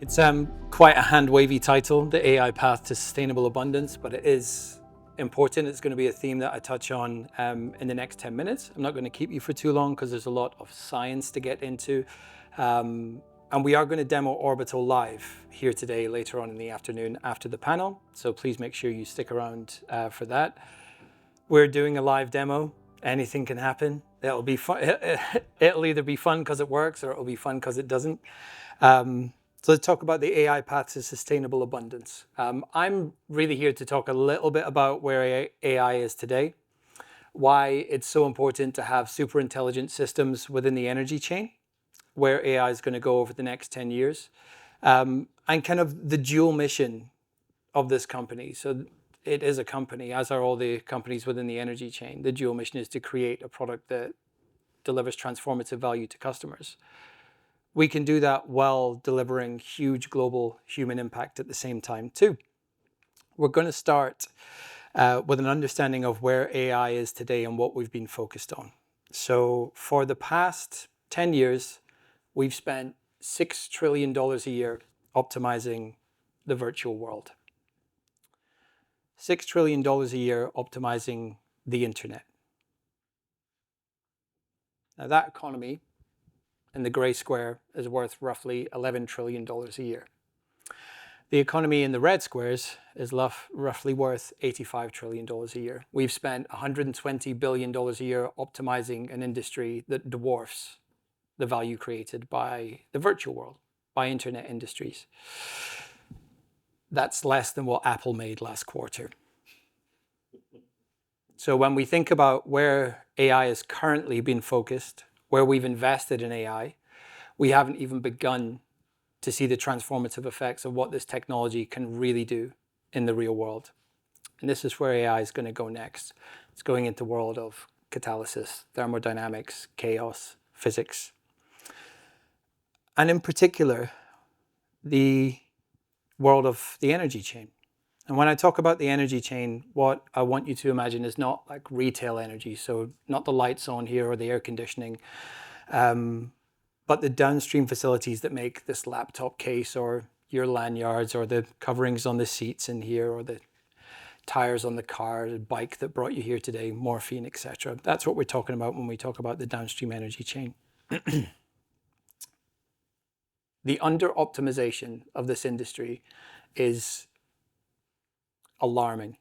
It's quite a hand-wavy title, The AI Path to Sustainable Abundance, but it is important. It's going to be a theme that I touch on in the next 10 minutes. I'm not going to keep you for too long because there's a lot of science to get into. And we are going to demo Orbital live here today, later on in the afternoon after the panel. So please make sure you stick around for that. We're doing a live demo. Anything can happen. It'll be fun. It'll either be fun because it works or it'll be fun because it doesn't. So let's talk about the AI path to sustainable abundance. I'm really here to talk a little bit about where AI is today, why it's so important to have super intelligent systems within the energy chain, where AI is going to go over the next 10 years, and kind of the dual mission of this company. So it is a company, as are all the companies within the energy chain. The dual mission is to create a product that delivers transformative value to customers. We can do that while delivering huge global human impact at the same time too. We're going to start with an understanding of where AI is today and what we've been focused on. So for the past 10 years, we've spent $6 trillion a year optimizing the virtual world. $6 trillion a year optimizing the internet. Now that economy in the gray square is worth roughly $11 trillion a year. The economy in the red squares is roughly worth $85 trillion a year. We've spent $120 billion a year optimizing an industry that dwarfs the value created by the virtual world, by internet industries. That's less than what Apple made last quarter. So when we think about where AI is currently being focused, where we've invested in AI, we haven't even begun to see the transformative effects of what this technology can really do in the real world. And this is where AI is going to go next. It's going into the world of catalysis, thermodynamics, chaos, physics. And in particular, the world of the energy chain. And when I talk about the energy chain, what I want you to imagine is not like retail energy, so not the lights on here or the air conditioning, but the downstream facilities that make this laptop case or your lanyards or the coverings on the seats in here or the tires on the car, the bike that brought you here today, morphine, etc. That's what we're talking about when we talk about the downstream energy chain. The under-optimization of this industry is alarming.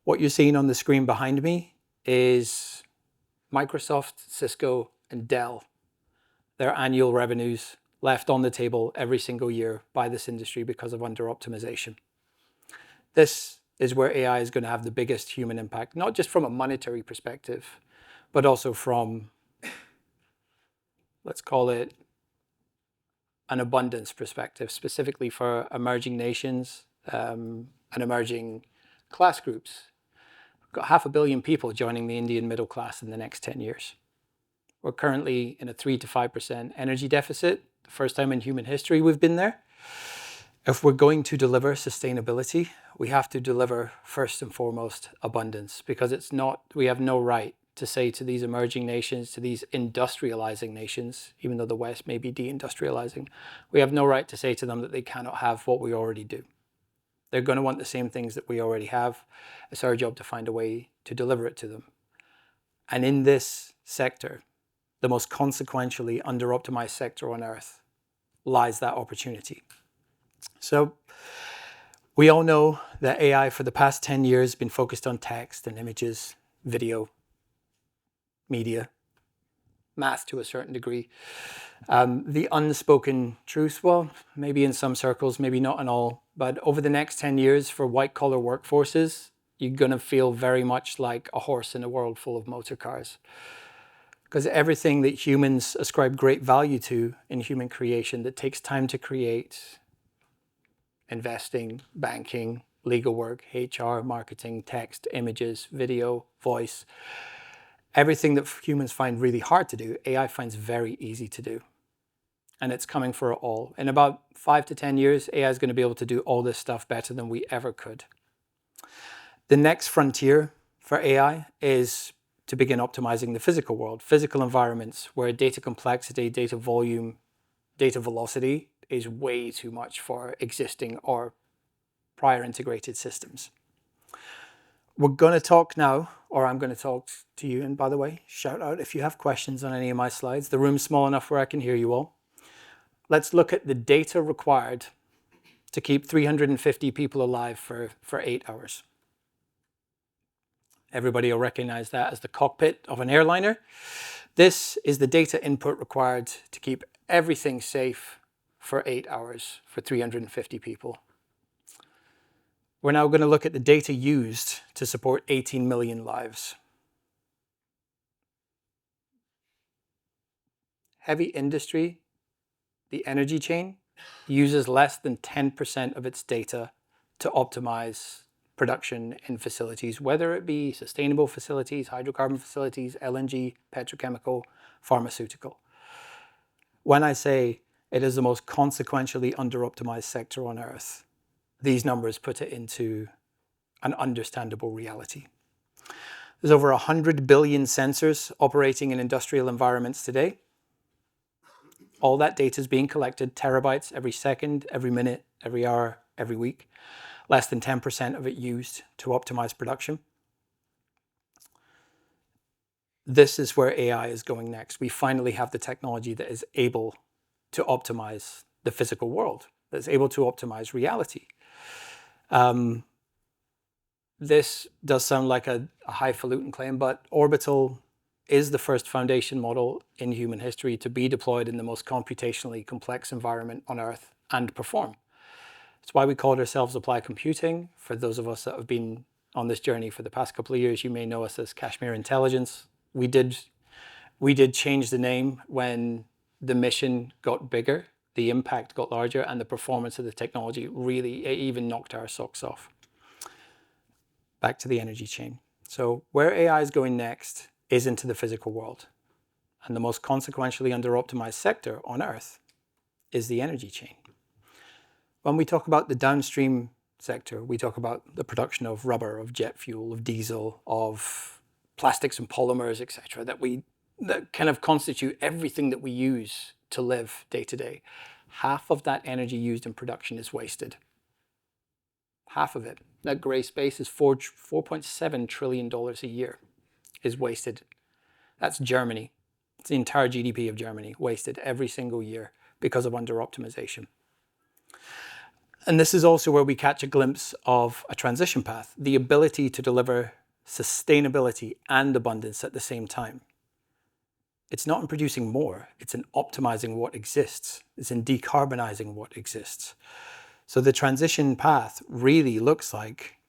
What you're seeing on the screen behind me is Microsoft, Cisco, and Dell, their annual revenues left on the table every single year by this industry because of under-optimization. This is where AI is going to have the biggest human impact, not just from a monetary perspective, but also from, let's call it, an abundance perspective, specifically for emerging nations and emerging class groups. We've got 500 million people joining the Indian middle class in the next 10 years. We're currently in a 3 to 5% energy deficit. The first time in human history we've been there. If we're going to deliver sustainability, we have to deliver first and foremost abundance, because we have no right to say to these emerging nations, to these industrializing nations, even though the West may be deindustrializing, we have no right to say to them that they cannot have what we already do. They're going to want the same things that we already have. It's our job to find a way to deliver it to them. And in this sector, the most consequentially under-optimized sector on Earth, lies that opportunity. So we all know that AI for the past 10 years has been focused on text and images, video, media, math to a certain degree. The unspoken truth, well, maybe in some circles, maybe not in all, but over the next 10 years for white-collar workforces, you're going to feel very much like a horse in a world full of motor cars. Because everything that humans ascribe great value to in human creation that takes time to create, investing, banking, legal work, HR, marketing, text, images, video, voice, everything that humans find really hard to do, AI finds very easy to do. And it's coming for it all. In about 5 to 10 years, AI is going to be able to do all this stuff better than we ever could. The next frontier for AI is to begin optimizing the physical world, physical environments where data complexity, data volume, data velocity is way too much for existing or prior integrated systems. We're going to talk now, or I'm going to talk to you. And by the way, shout out if you have questions on any of my slides. The room's small enough where I can hear you all. Let's look at the data required to keep 350 people alive for 8 hours. Everybody will recognize that as the cockpit of an airliner. This is the data input required to keep everything safe for 8 hours for 350 people. We're now going to look at the data used to support 18 million lives. Heavy industry, the energy chain, uses less than 10% of its data to optimize production in facilities, whether it be sustainable facilities, hydrocarbon facilities, LNG, petrochemical, pharmaceutical. When I say it is the most consequentially under-optimized sector on Earth, these numbers put it into an understandable reality. There's over 100 billion sensors operating in industrial environments today. All that data is being collected, terabytes every second, every minute, every hour, every week. Less than 10% of it used to optimize production. This is where AI is going next. We finally have the technology that is able to optimize the physical world, that's able to optimize reality. This does sound like a highfalutin claim, but Orbital is the first foundation model in human history to be deployed in the most computationally complex environment on Earth and perform. That's why we called ourselves Applied Computing. For those of us that have been on this journey for the past couple of years, you may know us as Kashmir Intelligence. We did change the name when the mission got bigger, the impact got larger, and the performance of the technology really even knocked our socks off. Back to the energy chain. So where AI is going next is into the physical world. And the most consequentially under-optimized sector on Earth is the energy chain. When we talk about the downstream sector, we talk about the production of rubber, of jet fuel, of diesel, of plastics and polymers, etc., that kind of constitute everything that we use to live day to day. Half of that energy used in production is wasted. Half of it. That gray space is $4.7 trillion a year is wasted. That's Germany. It's the entire GDP of Germany wasted every single year because of under-optimization. And this is also where we catch a glimpse of a transition path, the ability to deliver sustainability and abundance at the same time. It's not in producing more, it's in optimizing what exists. It's in decarbonizing what exists. So the transition path really looks like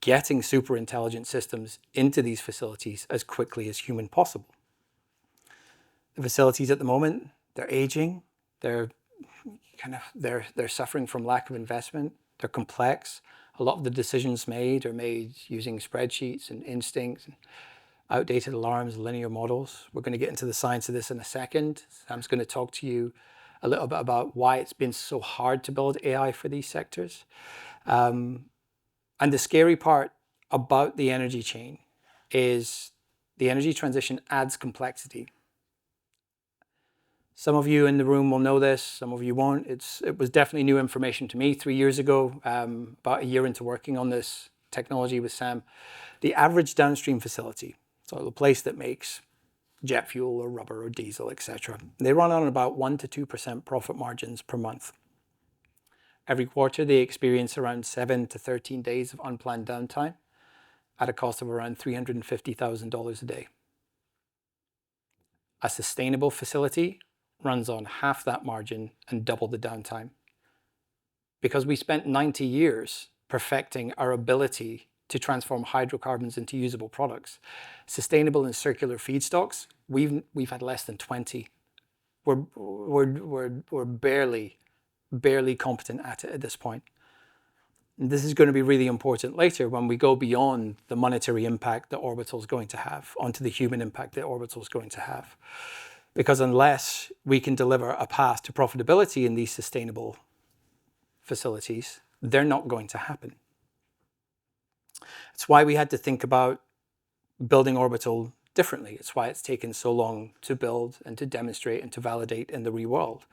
getting super intelligent systems into these facilities as quickly as human possible. The facilities at the moment, they're aging, they're suffering from lack of investment, they're complex. A lot of the decisions made are made using spreadsheets and instincts and outdated alarms, linear models. We're going to get into the science of this in a second. Sam's going to talk to you a little bit about why it's been so hard to build AI for these sectors. And the scary part about the energy chain is the energy transition adds complexity. Some of you in the room will know this, some of you won't. It was definitely new information to me 3 years ago, about a year into working on this technology with Sam. The average downstream facility, so the place that makes jet fuel or rubber or diesel, etc., they run on about 1 to 2% profit margins per month. Every quarter, they experience around 7 to 13 days of unplanned downtime at a cost of around $350,000 a day. A sustainable facility runs on half that margin and double the downtime. Because we spent 90 years perfecting our ability to transform hydrocarbons into usable products. Sustainable and circular feedstocks, we've had less than 20. We're barely competent at it at this point. And this is going to be really important later when we go beyond the monetary impact that Orbital is going to have onto the human impact that Orbital is going to have. Because unless we can deliver a path to profitability in these sustainable facilities, they're not going to happen. It's why we had to think about building Orbital differently. It's why it's taken so long to build and to demonstrate and to validate in the real world.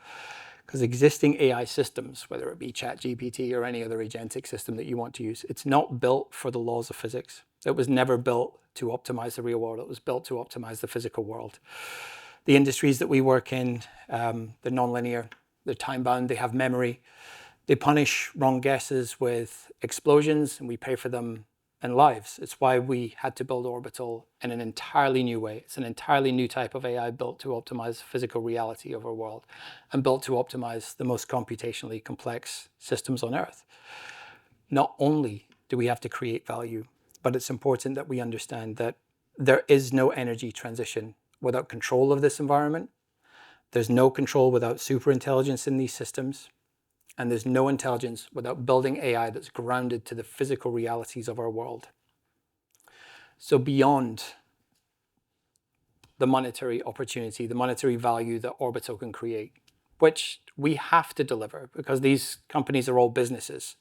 Because existing AI systems, whether it be ChatGPT or any other agentic system that you want to use, it's not built for the laws of physics. It was never built to optimize the real world. It was built to optimize the physical world. The industries that we work in, they're nonlinear, they're time-bound, they have memory. They punish wrong guesses with explosions, and we pay for them in lives. It's why we had to build Orbital in an entirely new way. It's an entirely new type of AI built to optimize physical reality of our world and built to optimize the most computationally complex systems on Earth. Not only do we have to create value, but it's important that we understand that there is no energy transition without control of this environment. There's no control without superintelligence in these systems. And there's no intelligence without building AI that's grounded to the physical realities of our world. So beyond the monetary opportunity, the monetary value that Orbital can create, which we have to deliver because these companies are all businesses,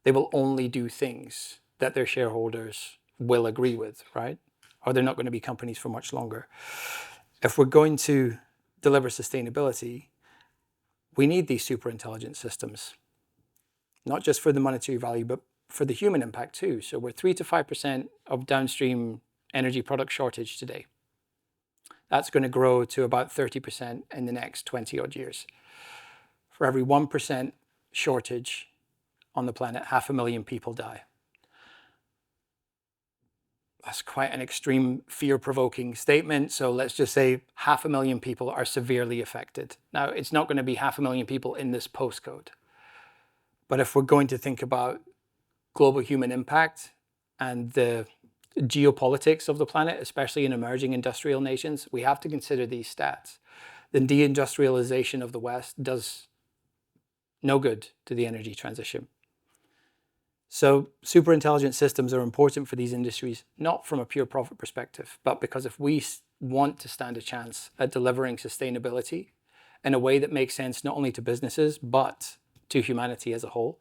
they will only do things that their shareholders will agree with, right? Or they're not going to be companies for much longer. If we're going to deliver sustainability, we need these super intelligent systems, not just for the monetary value, but for the human impact too. So we're 3 to 5% of downstream energy product shortage today. That's going to grow to about 30% in the next 20 odd years. For every 1% shortage on the planet, 500,000 people die. That's quite an extreme, fear-provoking statement. So let's just say 500,000 people are severely affected. Now, it's not going to be 500,000 people in this postcode. But if we're going to think about global human impact and the geopolitics of the planet, especially in emerging industrial nations, we have to consider these stats. The deindustrialization of the West does no good to the energy transition. So super intelligent systems are important for these industries, not from a pure profit perspective, but because if we want to stand a chance at delivering sustainability in a way that makes sense not only to businesses, but to humanity as a whole,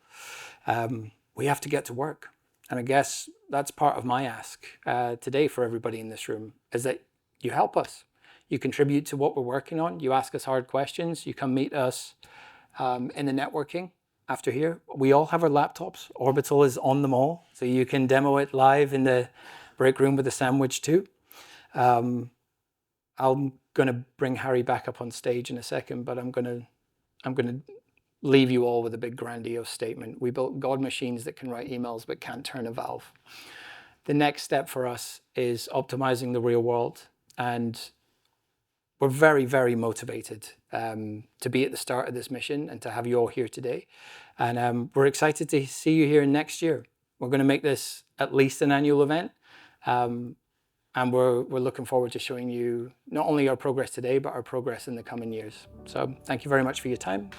we have to get to work. And I guess that's part of my ask today for everybody in this room, is that you help us. You contribute to what we're working on. You ask us hard questions. You come meet us in the networking after here. We all have our laptops. Orbital is on them all. So you can demo it live in the break room with a sandwich too. I'm going to bring Harry back up on stage in a second, but I'm going to leave you all with a big grandiose statement. We built God machines that can write emails but can't turn a valve. The next step for us is optimizing the real world, and we're very, very motivated to be at the start of this mission and to have you all here today. And we're excited to see you here next year. We're going to make this at least an annual event. And we're looking forward to showing you not only our progress today, but our progress in the coming years. So thank you very much for your time.